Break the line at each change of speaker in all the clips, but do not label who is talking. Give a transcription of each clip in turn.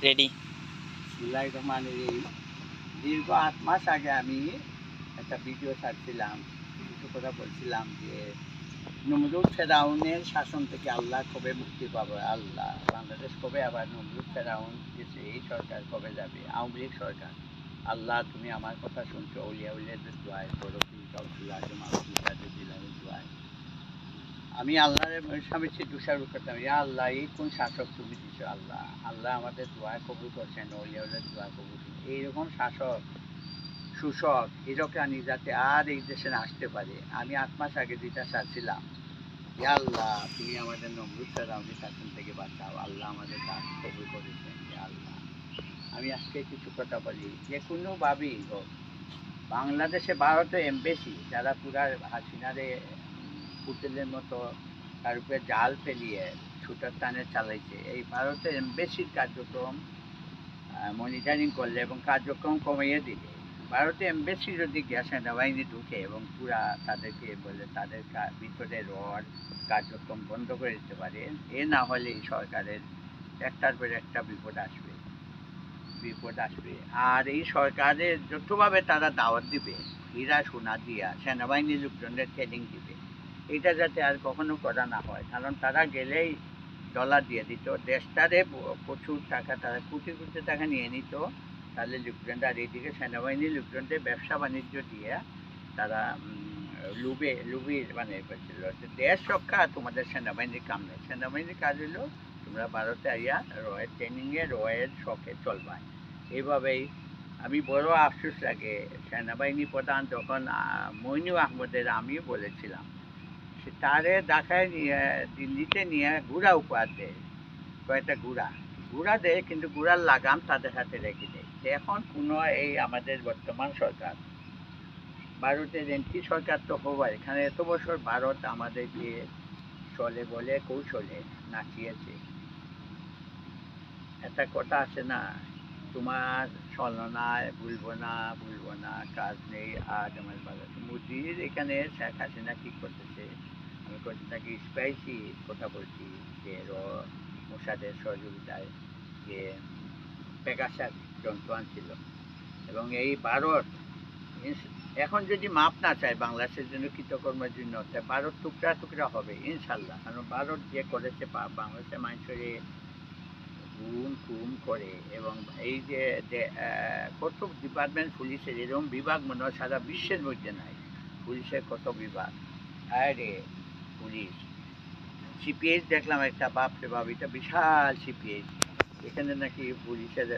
Ready.
বিসমিল্লাহির রহমানির রহিম। দীর্ঘ ৮ মাস আগে আমি একটা ভিডিও ছাড়ছিলাম, কিছু কথা বলছিলাম যে নমরুদ ফেরাউনের শাসন থেকে আল্লাহ কবে মুক্তি পাবে, আল্লাহ বাংলাদেশ কবে আবার নমরুদ ফেরাউন গেছে, এই সরকার কবে যাবে, আওয়ামী লীগ সরকার। আল্লাহ তুমি আমার কথা শুনছো, উলিয়া উলিয়াদের দোয়ায়, বরফি কাউসুল আজম আব্দুল কাদের জিলানির দোয়ায়। আমি আল্লাহর স্বামীর তুষার করতাম, ইয়া আল্লাহ এই কোন শাসক তুমি দিছো, আল্লাহ আল্লাহ আমাদের দোয়া কবুল করছেন, ওলিয়াউলের দোয়া কবুল করছেন। এইরকম শাসক শোষক হিরোকানি যাতে আর এই দেশে না আসতে পারে। আমি ৮ মাস আগে যেটা চাচ্ছিলাম, ইয়া আল্লাহ তুমি আমাদের নমরুদ ফেরাউনের শাসন থেকে বাঁচাও, আল্লাহ আমাদের কাজ কবুল করেছেন। ইয়া আল্লাহ আমি আজকে কিছু কথা বলি, যে কোনোভাবেই হোক বাংলাদেশে ভারতের এমবেসি যারা পুরা হাসিনারে পুতুলের মতো তার উপরে জাল ফেলিয়ে ছুটার টানে চালাইছে, এই ভারতের এমবেসির কার্যক্রম মনিটরিং করলে এবং কার্যক্রম কমিয়ে দিলে, ভারতের এমবেসি যদি গ্যাস সেনাবাহিনী ঢুকে এবং পুরা তাদেরকে বলে তাদের ভিতরে রড কার্যক্রম বন্ধ করে দিতে পারে, এ না হলে এই সরকারের একটার পর একটা বিপদ আসবে। আর এই সরকারের যতভাবে তারা দাওয়াত দিবে, হীরা সোনা দিয়া সেনাবাহিনীর লোকজনের ট্রেনিং দিবে, এটা যাতে আর কখনো করা না হয়। কারণ তারা গেলেই ডলার দিয়ে দিত, দেশটারে প্রচুর টাকা, তারা কোটি কোটি টাকা নিয়ে নিত। তাহলে লোকজনরা, আর এইদিকে সেনাবাহিনীর লোকজনদের ব্যবসা বাণিজ্য দিয়ে তারা লুবির মানে করছিল, দেশ রক্ষা তোমাদের সেনাবাহিনীর কাম নেই, সেনাবাহিনীর কাজ হলো তোমরা ভারতে আইয়া রয়ের ট্রেনিংয়ে রয়ের শখে চলবা। এইভাবেই আমি বড় আফসোস লাগে, সেনাবাহিনী প্রধান যখন মইনু আহমদের আমিও বলেছিলাম, সে তারে ঢাকায় নিয়ে দিল্লিতে নিয়ে ঘোড়া উপহার দেয়, কয়েকটা ঘোড়া দেয়, কিন্তু ঘোড়ার লাগাম তাদের হাতে রেখে দেয়। এখন কোনো এই আমাদের বর্তমান সরকার, ভারতের এমপি সরকার তো হওয়ার, এখানে এত বছর ভারত আমাদেরকে চলে বলে কৌশলে নাচিয়েছে। একটা কথা আছে না, তোমার ছলনায় ভুলবো না কাজ নেই আজ আমার ভালো। মোদির এখানে শেখ হাসিনা কি করতেছে, আমি করছি নাকি স্পাইসি কথা বলছি, যে মোসাদের সহযোগিতায় যে পেগাসাস যন্ত্র আনছিল, এবং এই ভারত এখন যদি মাপ না চায় বাংলাদেশের জন্য কৃতকর্মের জন্য, ভারত টুকরা টুকরা হবে ইনশাল্লাহ। কারণ ভারত যে করেছে বাংলাদেশের মানুষের খুন করে, এবং এই যে কত ডিপার্টমেন্ট পুলিশের এরকম বিভাগ মনে হয় সারা বিশ্বের মধ্যে নাই। পুলিশের কত বিভাগ, আরে পুলিশ সিপিএইচ দেখলাম একটা, বাপরে বাপ এটা বিশাল সিপিএইচ। এখানে নাকি পুলিশের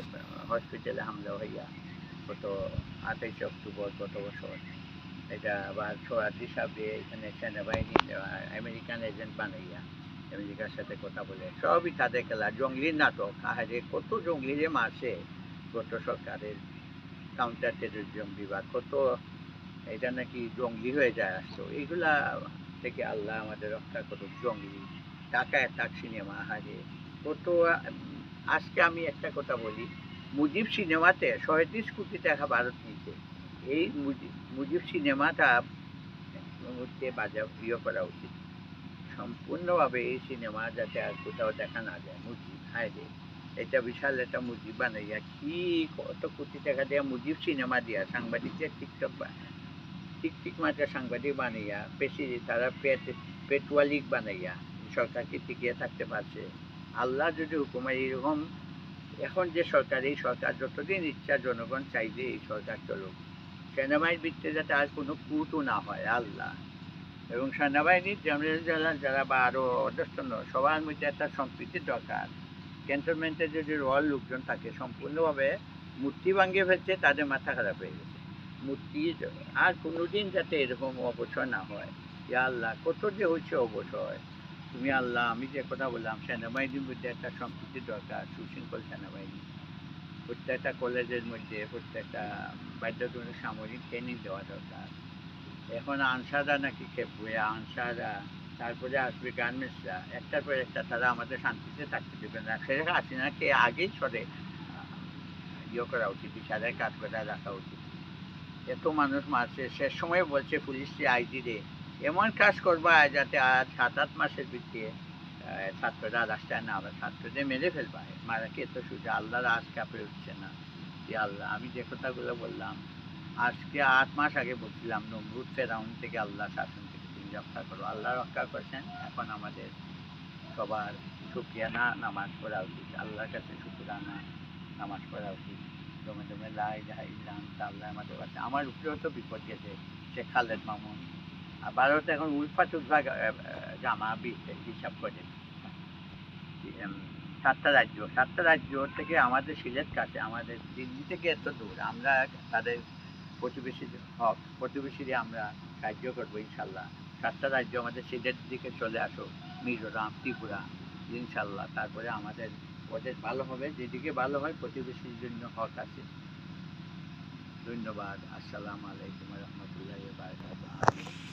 হসপিটালে হামলা হইয়া গত ২৮ অক্টোবর গত বছর, এটা আবার ছোড়াটি সাহেব এখানে সেনাবাহিনী আমেরিকান এজেন্ট বানাইয়া আমেরিকার সাথে কথা বলে, সবই তাদের খেলা, জঙ্গলির নাটক। আহারে কত জঙ্গলিরে মারছে গত সরকারের কাউন্টার টেরোরিজম বিভাগ, কত এটা নাকি জঙ্গলি হয়ে যায় আসতো। এইগুলা থেকে আল্লাহ আমাদের রক্ষা করুক। জঙ্গলি টাকা অ্যাটাক সিনেমা, আহারে কত। আজকে আমি একটা কথা বলি, মুজিব সিনেমাতে ৩৭ কোটি টাকা ভারত নিচ্ছে। এই মুজিব সিনেমাটা মুহূর্তে বাজার প্রিয় করা উচিত সম্পূর্ণভাবে। এই সিনেমা যাতে আর কোথাও দেখা না যায়। মুজিব, হায় রে, এটা বিশাল একটা মুজিব বানাইয়া কি কত কোটি টাকা দেওয়া মুজিব সিনেমা দিয়া সাংবাদিকদের টিকটিক মাত্রা সাংবাদিক বানাইয়া বেশি তারা পেটুয়ালিক বানাইয়া সরকারকে টিকিয়ে থাকতে পারছে। আল্লাহ যদি হুকুমায় এরকম, এখন যে সরকার, এই সরকার যতদিন ইচ্ছা জনগণ চাইলে এই সরকার চলুক, সেনাবাহিনীর ভিত্তিতে যাতে আর কোনো কুটও না হয় আল্লাহ। এবং সেনাবাহিনীর জেনারেল যারা বা আরও অধস্তন সবার মধ্যে একটা সম্প্রীতির দরকার। ক্যান্টনমেন্টে যদি রয়্যাল লোকজন থাকে, সম্পূর্ণভাবে মূর্তি ভাঙিয়ে ফেলছে, তাদের মাথা খারাপ হয়ে গেছে। মূর্তি আর কোনোদিন যাতে এরকম অবসর না হয়। ইয়া আল্লাহ কত যে হচ্ছে অবসর, তুমি আল্লাহ, আমি যে কথা বললাম সেনাবাহিনীর মধ্যে একটা সম্প্রীতির দরকার, সুশৃঙ্খল সেনাবাহিনী। প্রত্যেকটা কলেজের মধ্যে প্রত্যেকটা বাধ্যতামূলক সামরিক ট্রেনিং দেওয়া দরকার। এখন আনসাররা নাকি খেপবে, আনসাররা, তারপরে আসবে গার্মেন্টসরা, একটার পর একটা তারা আমাদের শান্তিতে থাকতে দেবে না। শেখ হাসিনাকে আগেই সরে ইয়ে করা উচিত, বিচারের কাজ করে রাখা উচিত। এত মানুষ মারছে, শেষ সময় বলছে পুলিশকে আইজি রে এমন কাজ করবা যাতে আজ ৭-৮ মাসের ভিতরে ছাত্ররা রাস্তায় না আবার ছাত্রদের মেরে ফেলবা মারা কে তো শুধু আল্লাহর আজ কাপড়ে উঠছে না যে আল্লাহ আমি যে কথাগুলো বললাম আজকে 8 মাস আগে বলছিলাম নমরুদ ফেরাউন থেকে আল্লাহ শাসন থেকে তুমি রক্ষা করো আল্লাহ রক্ষা করছেন এখন আমাদের সবার শুক্রিয়ানা নামাজ পড়া উচিত আল্লাহর কাছে শুক্রানা নামাজ পড়া উচিত দমে দমে লাই যাই ইল্লাম আল্লাহ আমাদের কাছে আমার উপরেও তো বিপদ গেছে শেখ খালেদ মামুন আর ভারত এখন উল্ফা টুলফা জামা হিসাব করে 7টা রাজ্য থেকে আমাদের সিলেট কাছে আমাদের দিল্লি থেকে এত দূর আমরা তাদের প্রতিবেশীদের আমরা সাহায্য করবো ইনশাল্লাহ 7টা রাজ্য আমাদের সিলেট দিকে চলে আসো মিজোরাম ত্রিপুরা ইনশাল্লাহ তারপরে আমাদের ওদের ভালো হবে যেদিকে ভালো হয় প্রতিবেশীর জন্য হক আছে ধন্যবাদ আসসালামু আলাইকুম রহমতুল্লাহ বারকাতুহু